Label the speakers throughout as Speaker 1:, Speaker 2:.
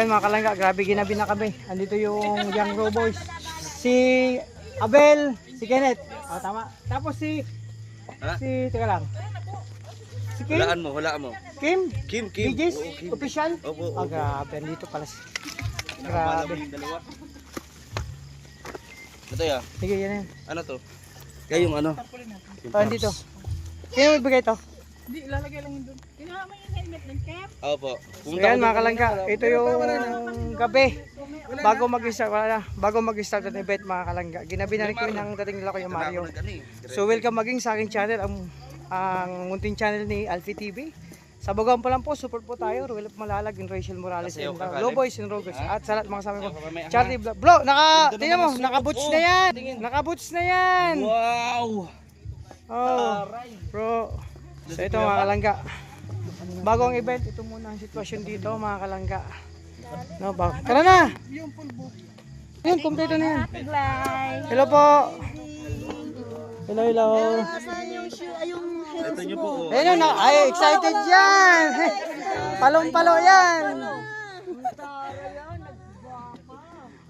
Speaker 1: yan mga kalangga, grabe ginabi na kami. Andito yung Young Raw Boys. Si Abel, si Kenneth. Oh, tama. Tapos teka lang. Si Kim?
Speaker 2: Hulaan mo.
Speaker 1: Kim?
Speaker 2: Kim.
Speaker 1: BJ's?
Speaker 2: Oo, Kim.
Speaker 1: Official?
Speaker 2: Opo.
Speaker 1: Oh, grabe. Andito pala. Grabe.
Speaker 2: Ito ya.
Speaker 1: Sige, yan yan.
Speaker 2: Ano to? Kaya yung ano?
Speaker 1: Oh, andito. Sino magbigay to?
Speaker 3: Hindi, ilalagay lang yun doon. Kinuha mo yung helmet ng Kep?
Speaker 2: Opo.
Speaker 1: So yan mga kalangga, ito yung gabi. Bago mag-start ang event mga kalangga. Ginabi na rin kami ng dating nila Kuya Mario. So welcome maging sa aking channel, ang munting channel ni Alfie TV. Sa bagang pa lang po, support po tayo. Ruel Malalag, Rachel Morales, and Low Boys and Rogers. At sa lahat mga kasama ko. Charlie Vlog. Bro, tingnan mo, naka-boots na yan. Naka-boots na yan.
Speaker 2: Wow!
Speaker 1: Oh, bro. So ito mga kalangga. Bago ang event, ito muna ang sitwasyon dito mga kalangga. No, bago. Tara na! Yun, kompleto na yan. Hello po! Hello.
Speaker 2: Ito nyo po.
Speaker 1: Ayun na, ay excited yan! Palong-palo yan!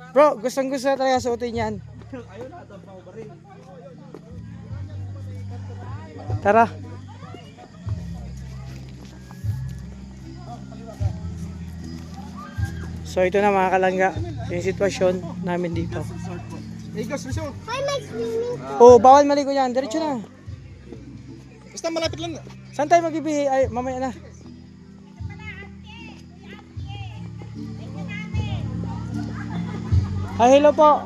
Speaker 1: Bro, gustong-gusto na talaga suotin yan. Tara. So ito na mga kalangga, yung sitwasyon namin dito. Oh, bawal maligo yan, diretso na.
Speaker 2: Basta malapit lang.
Speaker 1: Saan tayo magbibihi? Ay, mamaya na. Ay, hello po.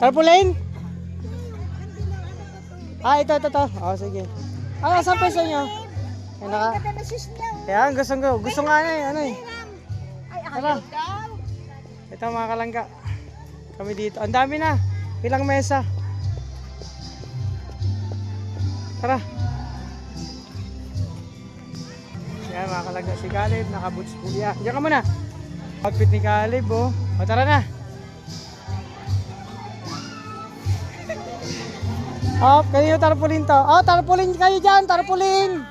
Speaker 1: Tarpaulin? Ah, ito. Oh, sige. Ah, saan peso nyo? Yan naka. Yan, gusto nga eh. Tara. Ito mga kalangga. Kami dito. Ang dami na. Ilang mesa. Tara. Yan mga kalangga. Si Caleb, naka-boots po yan. Diyan ka muna. Outfit ni Caleb, oh. O, tara na. Oh, kanino tarpaulin to? Oh, tarpaulin kayo dyan, tarpaulin.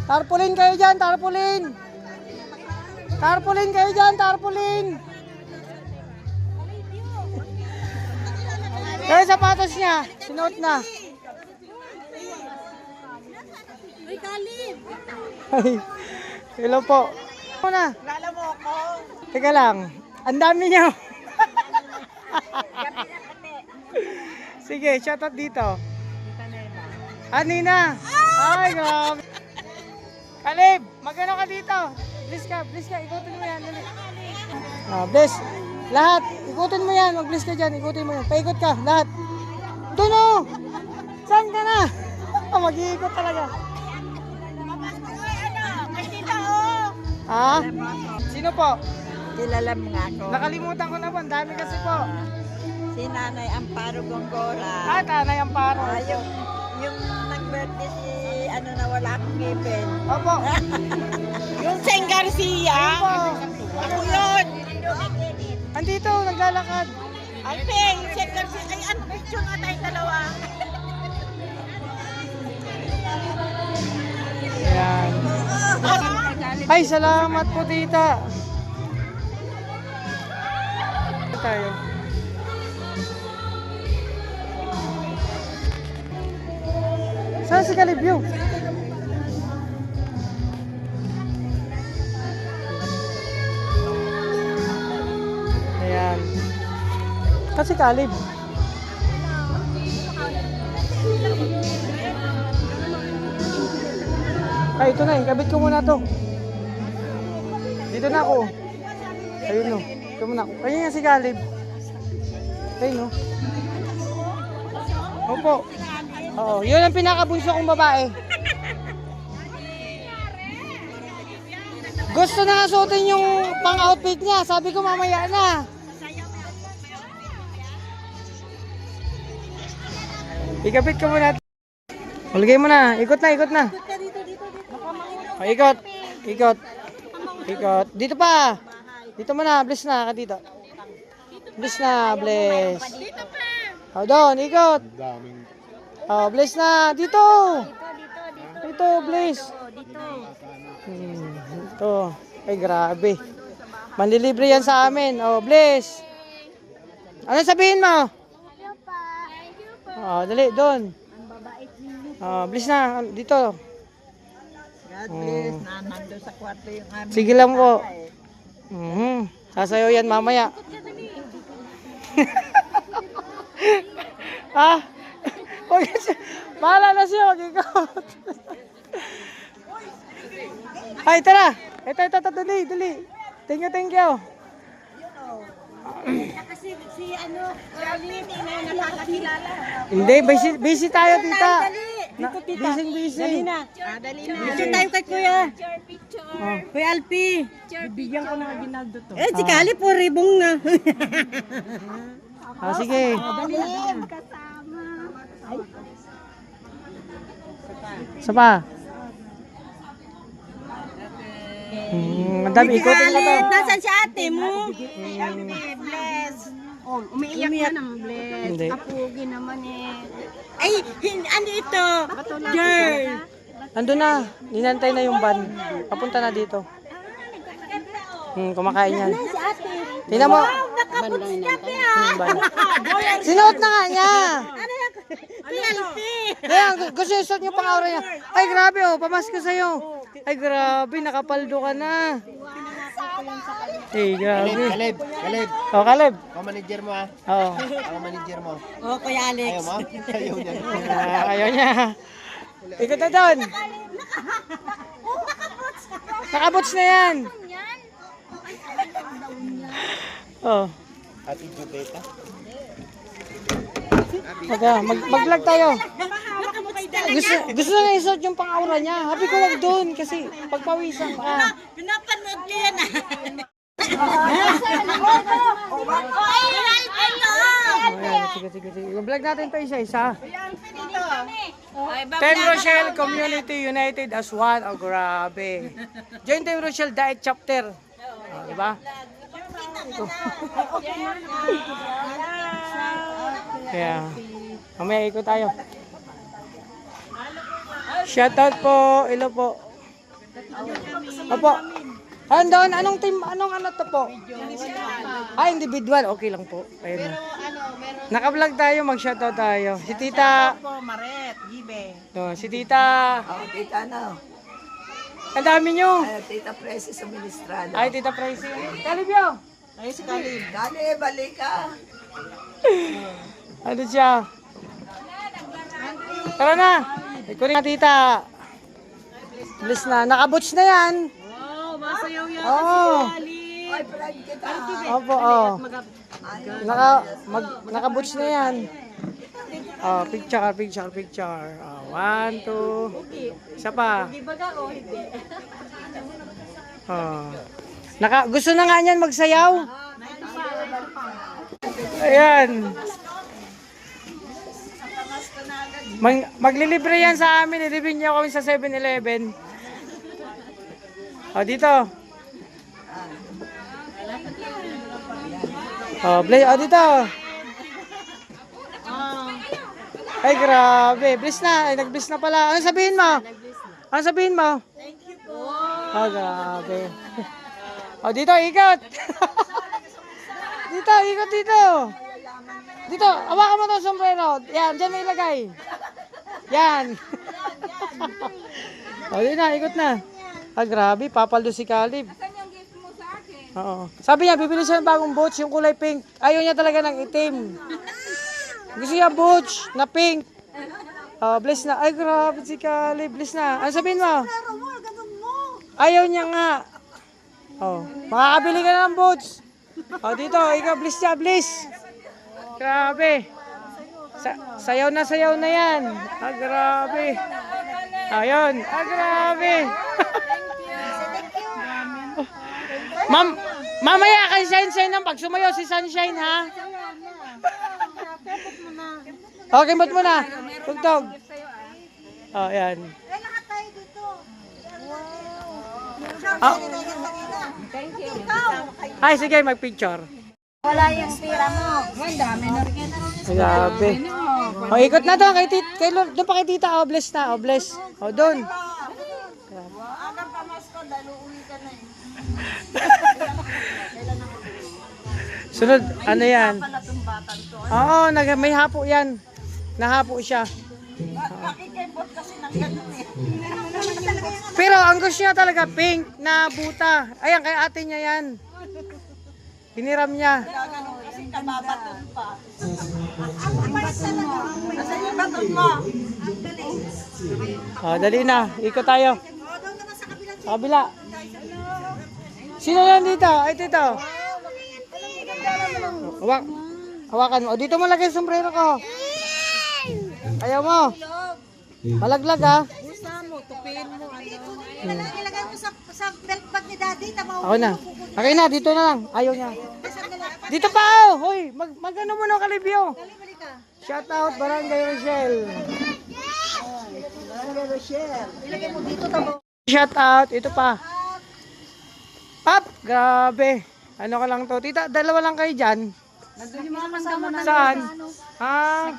Speaker 1: Tarpaulin kayo dyan, tarpaulin. Tarpaulin kayo dyan, tarpaulin. Kaya sapatos niya, sinuot na.
Speaker 3: Uy, Kalib!
Speaker 1: Ay, hello po. Muna.
Speaker 3: Lala mo ako.
Speaker 1: Teka lang, ang dami niyo. Sige, shout out dito. Nina. Ay, grabe. Kalib, magano ka dito? Please ka, ikutin mo yan. Bless. Lahat, ikutin mo yan. Mag-bless ka dyan, ikutin mo yan. Paikot ka, lahat. Doon o! Saan ka na? Mag-iikot talaga. Ha? Sino po?
Speaker 3: Kilala mo nga ako.
Speaker 1: Nakalimutan ko na po, ang dami kasi po.
Speaker 3: Si Nanay Amparo Gongola.
Speaker 1: Tanay Amparo.
Speaker 3: Yung nag-birthday si na wala akong ngipin.
Speaker 1: Opo.
Speaker 3: Yung Seng Garcia. Ako yun.
Speaker 1: Andito, naglalakad.
Speaker 3: Alpeng, Seng Garcia. Ay, ano, picture nga tayong dalawa.
Speaker 1: Ayan. Ay, salamat po tita. Tayo. Saan si Calibyo? Ayan. Kasi Calib. Ay, ito na eh. Kabit ko muna to. Dito na ako. Ayun no. Ito muna ako. Ayun nga si Calib. Ayun no. Opo. Oo, yun ang pinakabunso kong babae. Gusto na nga suotin yung pang-outfit niya. Sabi ko mamaya na. Ikapit ka muna. Ulgay mo na. Ikot na. O, ikot. Dito pa. Dito mo na. Bless na ka dito. Bless na. Bless. O, doon. Ikot. Oh, bless na. Dito, bless. Ito. Ay, grabe. Manlilibre yan sa amin. Oh, bless. Ano sabihin mo? Oh, dali, doon. Oh, bless na. Dito.
Speaker 3: God bless na nandun sa kwarto yung aming
Speaker 1: Sige lang po.
Speaker 3: tatay.
Speaker 1: Sasayaw yan mamaya. Ah? Huwag yan siya. Bahala na siya. Huwag ikot. Ay, tara. Ito. Dali. Thank you.
Speaker 3: Kasi si ano, Charlie, hindi na nakakakilala.
Speaker 1: Hindi, busy tayo, tita.
Speaker 3: Dito, tita.
Speaker 1: Busy.
Speaker 3: Dali na. Dito tayo kay Kuya.
Speaker 1: Oh.
Speaker 3: Kuya Alpi. Bibigyan ko ng Aguinaldo to. Eh, si Kali po, ribong na.
Speaker 1: Ah, sige.
Speaker 3: Dali na.
Speaker 1: Isa pa. Ang dami, ikotin na to.
Speaker 3: Nasaan si ate mo? Bless. Oh, umiiyak na ng Bless.
Speaker 1: Hindi.
Speaker 3: Kapugi naman eh. Ay, ano ito? Girl.
Speaker 1: Andun na. Ninantay na yung van. Papunta na dito. Kumakain yan.
Speaker 3: Si ate.
Speaker 1: Tingnan mo.
Speaker 3: Nakaputsap
Speaker 1: Yung van. Sinuot na nga niya.
Speaker 3: Si Alpi.
Speaker 1: Kaya, gusto yung suot niyo pang aura niya. Ay, grabe oh. Pamasko sa'yo. Ay, grabe. Nakapaldo ka na. Ay, grabe.
Speaker 2: Kaleb.
Speaker 1: Oh, Caleb.
Speaker 2: Ako manager mo ah.
Speaker 1: Oo.
Speaker 2: Ako manager mo.
Speaker 3: Oh, Kuya Alex.
Speaker 2: Ayaw mo? Ayaw niya.
Speaker 1: Ayaw niya. Ikot na doon. Nakabots na yan. Oh.
Speaker 2: Ate Jubeta.
Speaker 1: Mag-vlog tayo. Gusto na isuot yung pang-aura niya. Happy ko wag doon kasi pagpawisan ka.
Speaker 3: Pinapanood ko yan ah.
Speaker 1: Ayan, sige. Vlog natin to isa-isa. Team Rochelle Community United as one. Oh, grabe. Join Team Rochelle Diet Chapter. Oh, diba? Ito. Kaya, mamaya ikot tayo. Shoutout po. Ilo po. Opo. Andon, anong team, anong ano to po? Individual. Okay lang po. Ayun na. Naka-vlog tayo, mag-shoutout tayo. Si Tita.
Speaker 3: Maret, Gibe.
Speaker 1: Si Tita.
Speaker 4: Tita ano?
Speaker 1: Ang dami nyo.
Speaker 4: Tita Presi sa Ministrado.
Speaker 1: Ay, Tita Pricey. Kalibyo.
Speaker 3: Ay, si Kalib.
Speaker 4: Dali, balik ka.
Speaker 1: Ano siya? Tara na. Ikunin na, Tita. Bilis na. Nakaboots na yan.
Speaker 3: Oh, masayaw yan.
Speaker 1: Oo.
Speaker 4: Ay, prank kita.
Speaker 1: Opo, Nakaboots na yan. Oh, picture. Oh, 1, 2. Isa pa. Oh. Gusto na nga niyan magsayaw. Ayan. Maglilibre yan sa amin. Ilibre niyo kami sa 7-Eleven. O, dito. O, dito. Ay, grabe. Bliss na. Ay, nag-bliss na pala. Ano sabihin mo? Thank you po. Oh, grabe. O, dito, ikot. Dito. Dito, hawakan mo itong sombrero. Yan, dyan na ilagay. Yan. O, yun na, ikot na. Ah, grabe, papaldo si Caleb. Oo. Sabi niya, bibili siya ng bagong boots, yung kulay pink. Ayaw niya talaga ng itim. Gusto niya boots na pink. Oh, bless na. Ay, grabe si Caleb. Bless na. Ano sabihin mo? Ayaw niya nga. Oh, makakabili ka na ng boots. Oh, dito, ikaw, bless niya, bless. Grabe. Sayaw na yan. Ah, grabe. Ayun. Ah, grabe. Mamaya kay Sunshine ng pag sumayo si Sunshine, ha? Okay, bot mo na. Tugtog. Oh, yan. Oh. Ay, sige, mag-picture.
Speaker 3: Wala yung tira mo. Ang dami na rin.
Speaker 1: Grabe. O, ikot na doon. Doon pa kay tita. O, bless na. O, bless. O, doon.
Speaker 3: Agang pamasko, dahil uuwi ka na eh.
Speaker 1: Sunod, ano yan? Oo, may hapo yan. Nahapo siya.
Speaker 3: Pakikibot kasi ng ganun eh.
Speaker 1: Pero ang gusto niya talaga pink na buta. Ayan, kay ate niya yan. Hiniram niya.
Speaker 3: Ganun kasi kababaton pa. Ang bait talaga. Asan yung baton mo?
Speaker 1: Dali na. Ikot tayo. Sa kabila. Sino yan dito? Ay, dito. Hawakan mo. Dito mo lagay yung sombrero ko. Ayaw mo. Malaglag ha.
Speaker 3: Gusto mo, tupin mo. Ilagay mo sa belt bag ni daddy.
Speaker 1: Ako na. Okay na, dito na lang. Ayaw niya. Dito pa oh. Hoy, mag-ano mo na kalibyo. Shout out Barangay Rochelle.
Speaker 3: Ilagay mo dito tabo.
Speaker 1: Shout out. Ito pa. Pap, grabe. Ano ka lang to? Tita, dalawa lang kayo dyan.
Speaker 3: Nandun yung mga kasama na.
Speaker 1: Saan? Ha?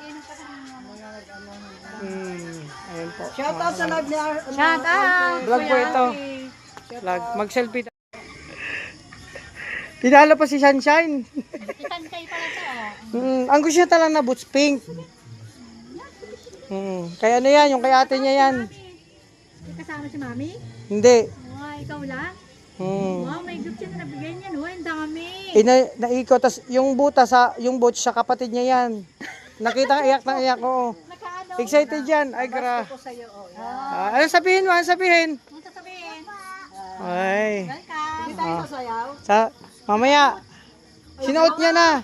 Speaker 1: Ayun po.
Speaker 3: Shout out sa live niya. Shout out.
Speaker 1: Vlog po ito. Vlog. Mag-selfie. Tinalo pa si Sunshine.
Speaker 3: Itantay pala to.
Speaker 1: Ang gusto niya talaga na boots pink. Kaya ano yan, yung kay ate niya yan.
Speaker 3: Kasama si mami?
Speaker 1: Hindi.
Speaker 3: Ikaw lang?
Speaker 1: Hmm.
Speaker 3: Wow, may gift siya na nabigay niya, no? Ang dami.
Speaker 1: Naikot, tas yung buta yung boots sa kapatid niya yan. Nakita iyak na iyak, oo. Excited yan. Ay, ano sabihin mo? Ano sabihin?
Speaker 3: Ano sasabihin?
Speaker 1: Ay.
Speaker 3: Welcome. Hindi tayo sasayaw?
Speaker 1: Mamaya. Sinuot niya na.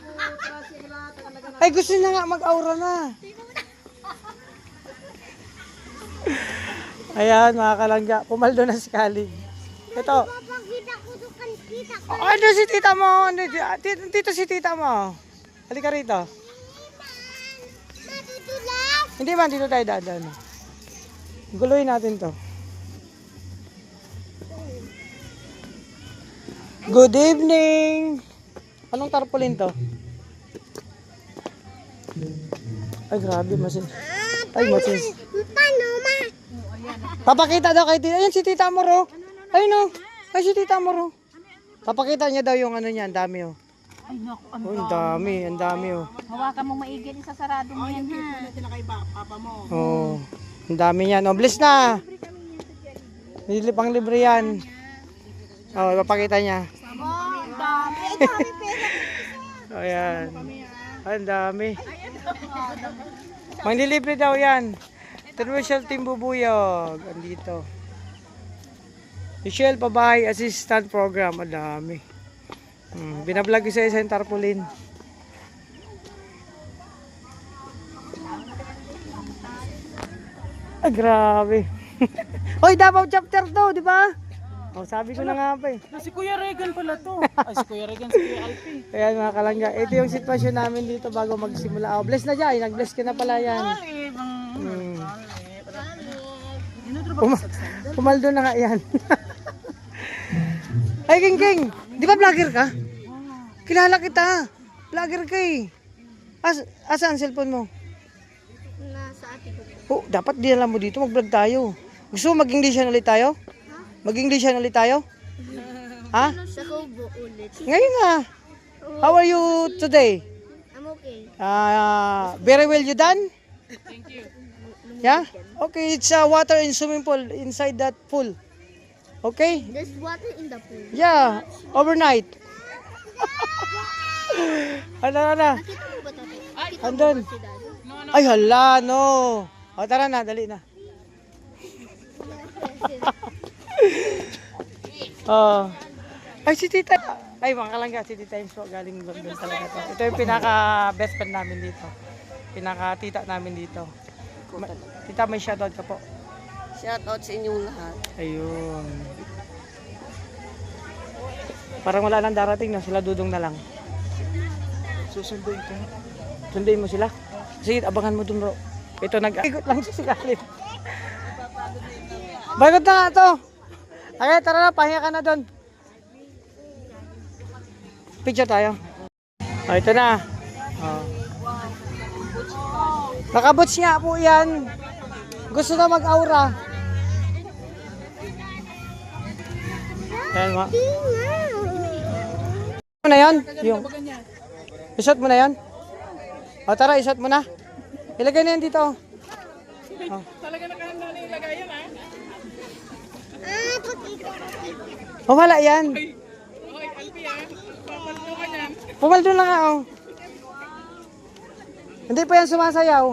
Speaker 1: Ay, gusto niya nga mag-aura na. Ayan, mga kalangga. Pumaldo na si Kali. Ito. Ano si tita mo? Dito si tita mo. Halika rito. Hindi man, dito tayo dadaan. Guluhin natin to. Good evening! Anong tarpaulin to? Ay, grabe, masin. Ay, masin. Papakita daw kay tita. Ayan si tita mo, ro. Ay, no. Ay, si tita mo, ro. Papakita niya daw yung ano niya. Ang dami, oh.
Speaker 3: Ay, naku,
Speaker 1: Oh, ang dami, oh.
Speaker 3: hawakan mo maigil, isasarado mo yan, ha?
Speaker 1: Oh, ang dami niyan. Oh, bless na. Pang libre yan. Oh, ipapakita niya.
Speaker 3: Oh, dami. Ay, dami pera.
Speaker 1: Ayan. Ang dami. Manglilibre daw yan. Terminal Team Bubuyog. Andito. Michelle Pabay Assistant Program. Ang dami. Binablog isa-isa yung tarpaulin. Ay, grabe. Hoy, Davao chapter 2, di ba? Oh, sabi ko na nga pa eh.
Speaker 5: Si Kuya Regan pala to. Ay, si Kuya Regan, si Kuya Alpi.
Speaker 1: Kaya mga kalangga, ito yung sitwasyon namin dito bago magsimula. Oh, bless na dyan. Nag-bless ka na pala yan. Pumaldo na nga yan. Ay, King, di ba vlogger ka? Kilala kita. Vlogger ka eh. Asa ang cellphone mo?
Speaker 3: Nasa ate ko.
Speaker 1: Oh, dapat dinala mo dito. Mag-vlog tayo. Gusto mo mag-Englishan ulit tayo? Mag-Englishan ulit tayo? Ha?
Speaker 3: Sa Kubo ulit.
Speaker 1: Ngayon nga. How are you today?
Speaker 3: I'm okay.
Speaker 1: Very well you done? Thank you. Yeah? Okay, it's water in swimming pool inside that pool. Okay?
Speaker 3: There's water in the pool.
Speaker 1: Yeah, overnight. Ano?
Speaker 3: Nakita mo ba tatay?
Speaker 1: Andun.
Speaker 3: Si daddy?
Speaker 1: Ay, hala, no. O, tara na, dali na. Oh. Ay, si tita. Ay, mga kalangga, si tita Ims po, galing London talaga to. Ito yung pinaka-best friend namin dito. Pinaka-tita namin dito. Tita, may shoutout ka po.
Speaker 3: Shout out sa inyong lahat.
Speaker 1: Ayun. Parang wala nang darating na, sila dudong na lang.
Speaker 2: Susunduin ka.
Speaker 1: Sunduin mo sila. Sige, abangan mo dun, bro. Ito, nag-ikot lang siya si Kalin. Bagot na nga to. Okay, tara na, pahinga ka na dun. Picture tayo. Oh, ito na. Oh. Nakabots nga po yan. Gusto na mag-aura. Ayan, Ano na yan? Yung. Isot mo na yan? O tara, isot mo na. Ilagay na yan dito. Oh.
Speaker 5: Talaga nakahanda na ilagay yan ah.
Speaker 1: Oh, wala yan.
Speaker 5: Okay, Alpi ah. Papaldo ka niyan.
Speaker 1: Pumaldo na nga, oh. Hindi pa yan sumasayaw.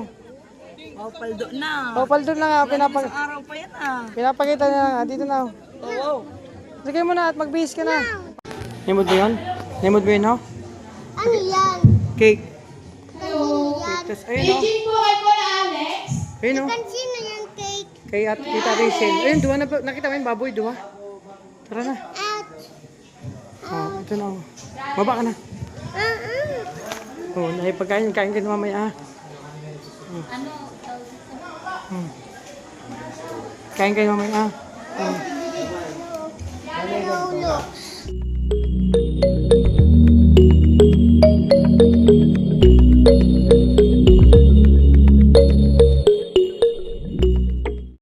Speaker 4: Oh, paldo na.
Speaker 1: Oh, paldo na nga.
Speaker 4: Araw pa yan ah.
Speaker 1: Pinapakita niya nga. Dito na, oh.
Speaker 4: Oo.
Speaker 1: Lagay mo na at magbihis ka na. Nimod mo yun? Nimod mo yun, oh?
Speaker 3: Ano yan?
Speaker 1: Cake.
Speaker 3: Ano yan?
Speaker 1: Tapos, ayun, oh. Ayun, oh.
Speaker 3: Sino yung cake?
Speaker 1: Kay at Tita Rachel. Ayun, duwa na. Nakita mo yun, baboy, duwa. Tara na.
Speaker 3: At,
Speaker 1: Oh, ito na, oh. Baba ka na. Oh, nakipagkain. Kain ka na mamaya, ah. Kain ka na mamaya, ah.
Speaker 3: Lolo.